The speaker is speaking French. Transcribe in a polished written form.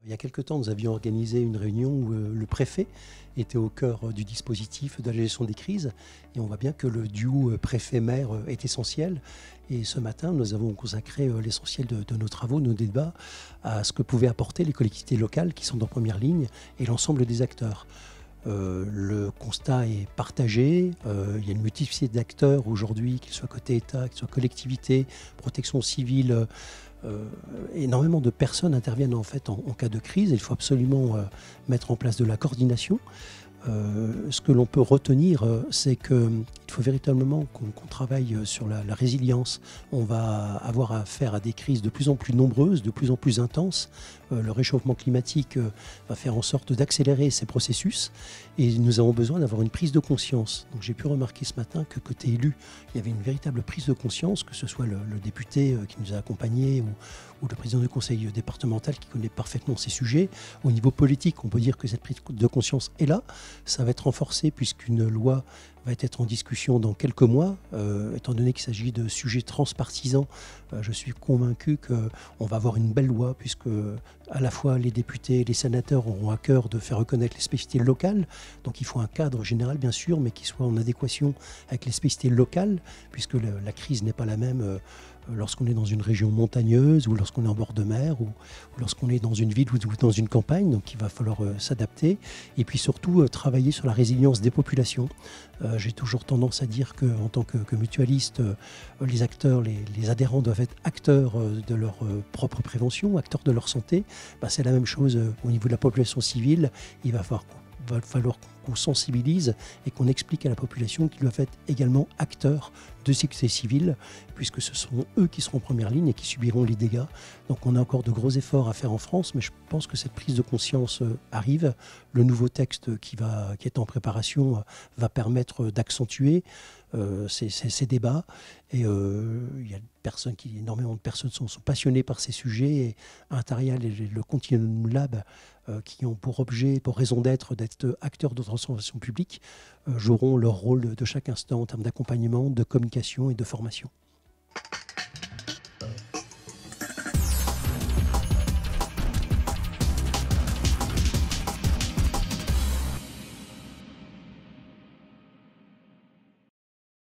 Il y a quelque temps, nous avions organisé une réunion où le préfet était au cœur du dispositif de la gestion des crises. Et on voit bien que le duo préfet-maire est essentiel. Et ce matin, nous avons consacré l'essentiel de nos travaux, nos débats, à ce que pouvaient apporter les collectivités locales qui sont en première ligne et l'ensemble des acteurs. Le constat est partagé. Il y a une multiplicité d'acteurs aujourd'hui, qu'ils soient côté État, qu'ils soient collectivités, protection civile. Énormément de personnes interviennent en fait en cas de crise. Il faut absolument mettre en place de la coordination. Ce que l'on peut retenir, c'est qu'il faut véritablement qu'on travaille sur la résilience. On va avoir affaire à des crises de plus en plus nombreuses, de plus en plus intenses. Le réchauffement climatique va faire en sorte d'accélérer ces processus et nous avons besoin d'avoir une prise de conscience. Donc j'ai pu remarquer ce matin que côté élu, il y avait une véritable prise de conscience, que ce soit le député qui nous a accompagnés ou le président du conseil départemental qui connaît parfaitement ces sujets. Au niveau politique, on peut dire que cette prise de conscience est là. Ça va être renforcé puisqu'une loi va être en discussion dans quelques mois. Étant donné qu'il s'agit de sujets transpartisans, je suis convaincu qu'on va avoir une belle loi puisque à la fois les députés et les sénateurs auront à cœur de faire reconnaître les spécificités locales. Donc il faut un cadre général bien sûr, mais qui soit en adéquation avec les spécificités locales, puisque la crise n'est pas la même lorsqu'on est dans une région montagneuse ou lorsqu'on est en bord de mer ou lorsqu'on est dans une ville ou dans une campagne. Donc il va falloir s'adapter et puis surtout travailler sur la résilience des populations. J'ai toujours tendance à dire qu'en tant que mutualiste, les acteurs, les adhérents doivent être acteurs de leur propre prévention, acteurs de leur santé. C'est la même chose au niveau de la population civile. Il va falloir qu'on sensibilise et qu'on explique à la population qu'ils doivent être également acteurs de sécurité civile, puisque ce sont eux qui seront en première ligne et qui subiront les dégâts. Donc on a encore de gros efforts à faire en France, mais je pense que cette prise de conscience arrive. Le nouveau texte qui est en préparation va permettre d'accentuer ces débats. Et il y a énormément de personnes sont passionnées par ces sujets. Et Intarial et le Continuum Lab, qui ont pour objet, pour raison d'être acteurs de transformation publique, joueront leur rôle de chaque instant en termes d'accompagnement, de communication et de formation.